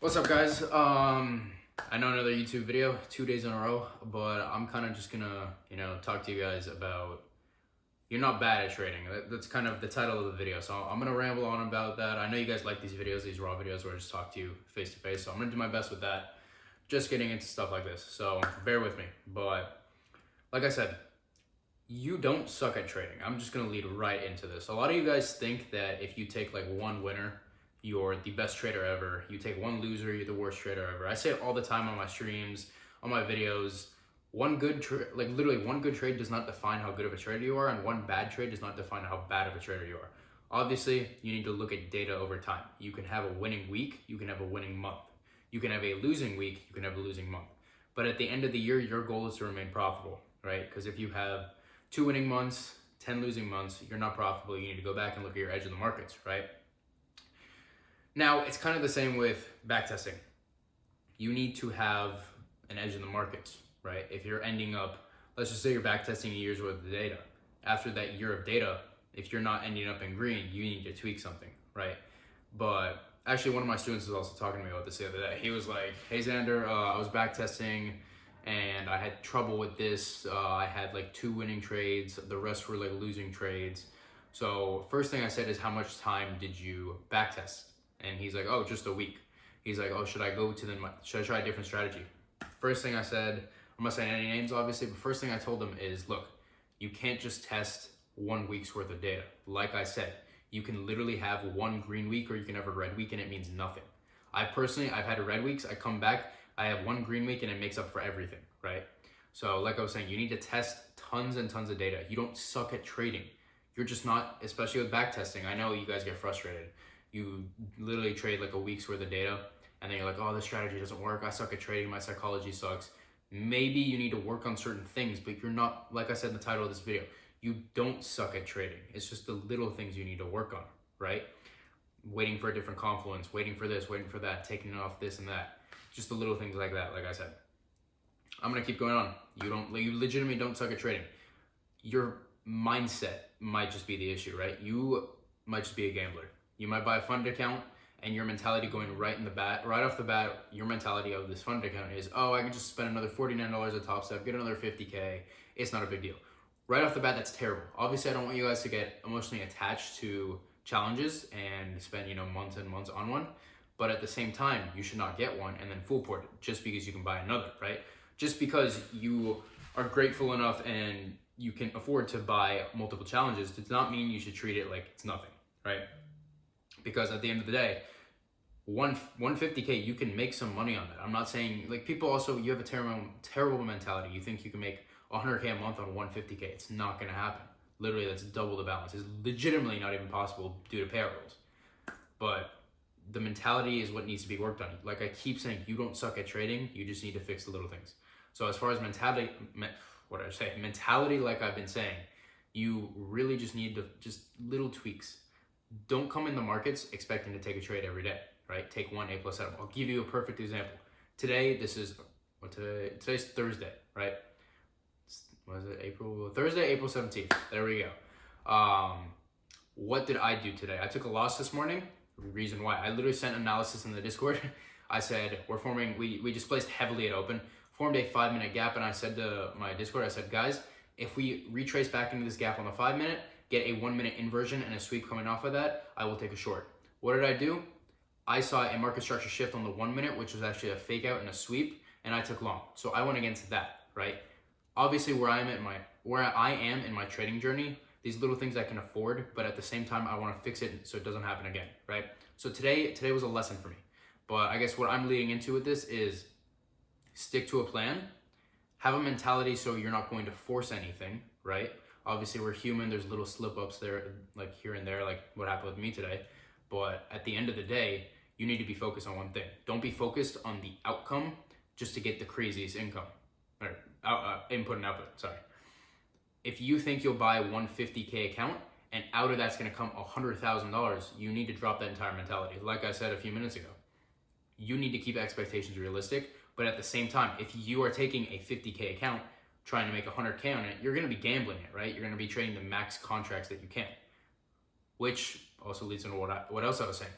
What's up, guys? I know another YouTube video, 2 days in a row, but I'm kind of just gonna, talk to you guys about you're not bad at trading. That's kind of the title of the video. So I'm gonna ramble on about that. I know you guys like these videos, these raw videos where I just talk to you face to face. So I'm gonna do my best with that. Just getting into stuff like this. So bear with me. But like I said, you don't suck at trading. I'm just gonna lead right into this. A lot of you guys think that if you take like one winner, you're the best trader ever. You take one loser, you're the worst trader ever. I say it all the time on my streams, on my videos. One good literally one good trade does not define how good of a trader you are, and one bad trade does not define how bad of a trader you are. Obviously, you need to look at data over time. You can have a winning week, you can have a winning month. You can have a losing week, you can have a losing month. But at the end of the year, your goal is to remain profitable, right? Because if you have 2 winning months, 10 losing months, you're not profitable. You need to go back and look at your edge of the markets, right? Now, it's kind of the same with backtesting. You need to have an edge in the markets, right? If you're ending up, let's just say you're backtesting a year's worth of data. After that year of data, if you're not ending up in green, you need to tweak something, right? But actually, one of my students was also talking to me about this the other day. He was like, hey, Xander, I was backtesting and I had trouble with this. I had like 2 winning trades. The rest were like losing trades. So first thing I said is, how much time did you backtest? And he's like, oh, just a week. He's like, oh, should I try a different strategy? First thing I said, I'm not saying any names obviously, but first thing I told him is, look, you can't just test 1 week's worth of data. Like I said, you can literally have one green week or you can have a red week and it means nothing. I've had red weeks, I come back, I have one green week and it makes up for everything, right? So like I was saying, you need to test tons and tons of data. You don't suck at trading. You're just not, especially with backtesting. I know you guys get frustrated. You literally trade like a week's worth of data and then you're like, oh, this strategy doesn't work. I suck at trading. My psychology sucks. Maybe you need to work on certain things, but you're not, like I said in the title of this video, you don't suck at trading. It's just the little things you need to work on, right? Waiting for a different confluence, waiting for this, waiting for that, taking it off this and that. Just the little things like that, like I said. I'm gonna keep going on. You legitimately don't suck at trading. Your mindset might just be the issue, right? You might just be a gambler. You might buy a fund account and your mentality going right off the bat, your mentality of this fund account is, oh, I can just spend another $49 at Top Step, get another 50K. It's not a big deal. Right off the bat, that's terrible. Obviously, I don't want you guys to get emotionally attached to challenges and spend, months and months on one. But at the same time, you should not get one and then full port it just because you can buy another, right? Just because you are grateful enough and you can afford to buy multiple challenges does not mean you should treat it like it's nothing, right? Because at the end of the day, 150K, you can make some money on that. I'm not saying, like, people also, you have a terrible mentality. You think you can make 100K a month on 150K. It's not going to happen. Literally, that's double the balance. It's legitimately not even possible due to payout rules. But the mentality is what needs to be worked on. Like I keep saying, you don't suck at trading. You just need to fix the little things. So as far as mentality, mentality, like I've been saying, you really just need to just little tweaks. Don't come in the markets expecting to take a trade every day, right? Take one A+ setup. I'll give you a perfect example. Today's Thursday, right? Was it Thursday, April 17th. There we go. What did I do today? I took a loss this morning. Reason why. I literally sent analysis in the Discord. I said, we just placed heavily at open, formed a 5-minute gap, and I said to my Discord, I said, guys, if we retrace back into this gap on the 5-minute, get a 1-minute inversion and a sweep coming off of that, I will take a short. What did I do? I saw a market structure shift on the 1-minute, which was actually a fake out and a sweep, and I took long. So I went against that, right? Obviously, where I am in my trading journey, these little things I can afford, but at the same time, I want to fix it so it doesn't happen again, right? So today was a lesson for me. But I guess what I'm leading into with this is stick to a plan, have a mentality so you're not going to force anything, right? Obviously, we're human. There's little slip-ups there, like here and there, like what happened with me today. But at the end of the day, you need to be focused on one thing. Don't be focused on the outcome just to get the craziest income. Or input and output, sorry. If you think you'll buy 150K account and out of that's going to come $100,000, you need to drop that entire mentality. Like I said a few minutes ago, you need to keep expectations realistic. But at the same time, if you are taking a 50K account, trying to make 100K on it, you're going to be gambling it, right? You're going to be trading the max contracts that you can, which also leads into what else I was saying.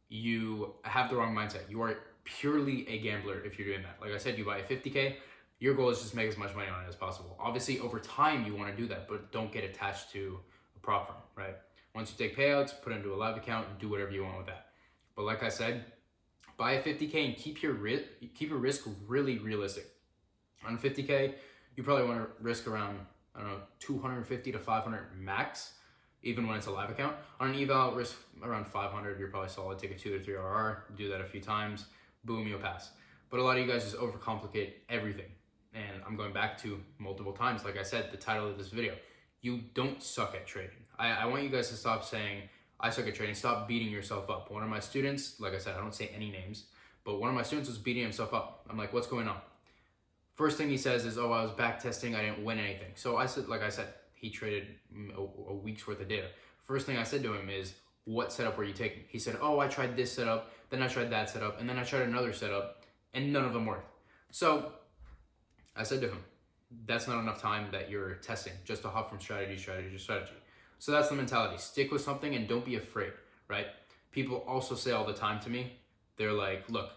You have the wrong mindset. You are purely a gambler if you're doing that. Like I said, you buy a 50K, your goal is just make as much money on it as possible. Obviously, over time, you want to do that, but don't get attached to a prop firm, right? Once you take payouts, put it into a live account, and do whatever you want with that. But like I said, buy a 50K and keep your risk really realistic. On 50K, you probably want to risk around, I don't know, 250 to 500 max, even when it's a live account. On an eval, risk around 500, you're probably solid. Take a 2 to 3 RR, do that a few times, boom, you'll pass. But a lot of you guys just overcomplicate everything. And I'm going back to multiple times, like I said, the title of this video, you don't suck at trading. I want you guys to stop saying, I suck at trading, stop beating yourself up. One of my students, like I said, I don't say any names, but one of my students was beating himself up. I'm like, what's going on? First thing he says is, oh, I was back testing, I didn't win anything. So I said, like I said, he traded a week's worth of data. First thing I said to him is, what setup were you taking? He said, oh, I tried this setup, then I tried that setup, and then I tried another setup, and none of them worked. So I said to him, that's not enough time that you're testing, just to hop from strategy to strategy. So that's the mentality. Stick with something and don't be afraid, right? People also say all the time to me, they're like, look,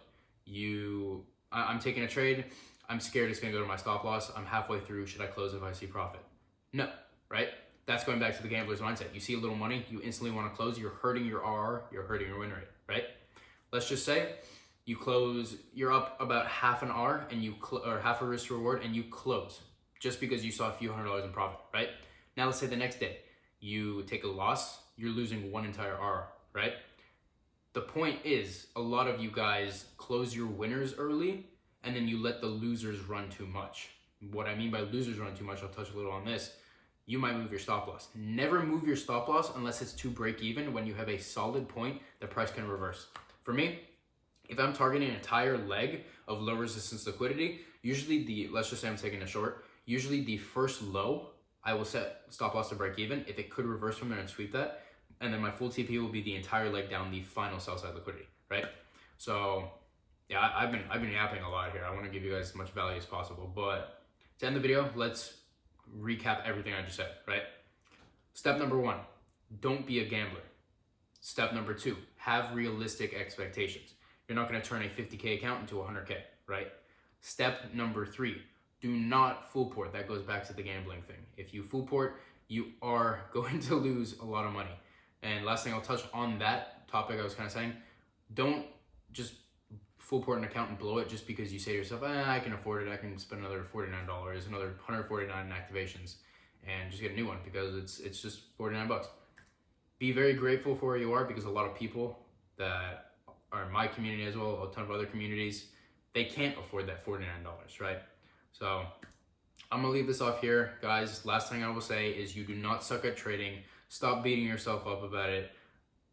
I'm taking a trade, I'm scared it's gonna go to my stop loss, I'm halfway through, should I close if I see profit? No, right? That's going back to the gambler's mindset. You see a little money, you instantly wanna close, you're hurting your RR, you're hurting your win rate, right? Let's just say you close, you're up about half an R and or half a risk reward and you close just because you saw a few $100 in profit, right? Now let's say the next day, you take a loss, you're losing one entire RR, right? The point is, a lot of you guys close your winners early and then you let the losers run too much. What I mean by losers run too much, I'll touch a little on this. You might move your stop loss. Never move your stop loss unless it's to break even when you have a solid point the price can reverse. For me, if I'm targeting an entire leg of low resistance liquidity, usually let's just say I'm taking a short, usually the first low, I will set stop loss to break even. If it could reverse from there and sweep that, and then my full TP will be the entire leg down the final sell side liquidity, right? So yeah, I've been yapping a lot here. I want to give you guys as much value as possible, but to end the video, let's recap everything I just said, right? Step number 1, don't be a gambler. Step number 2, have realistic expectations. You're not going to turn a 50K account into 100K, right? Step number 3, do not full port. That goes back to the gambling thing. If you full port, you are going to lose a lot of money. And last thing I'll touch on that topic I was kind of saying, don't just full port an account and blow it just because you say to yourself, I can afford it. I can spend another $49, another $149 in activations and just get a new one because it's just 49 bucks. Be very grateful for where you are because a lot of people that are in my community as well, a ton of other communities, they can't afford that $49, right? So I'm gonna leave this off here, guys. Last thing I will say is you do not suck at trading. Stop beating yourself up about it.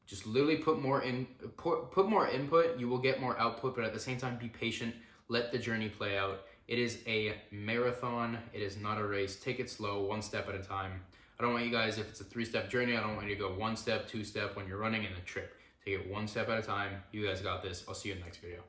Just literally put more input, you will get more output, but at the same time, be patient. Let the journey play out. It is a marathon. It is not a race. Take it slow, one step at a time. I don't want you guys, if it's a 3-step journey, I don't want you to go 1 step, 2 step when you're running in the trip. Take it 1 step at a time. You guys got this. I'll see you in the next video.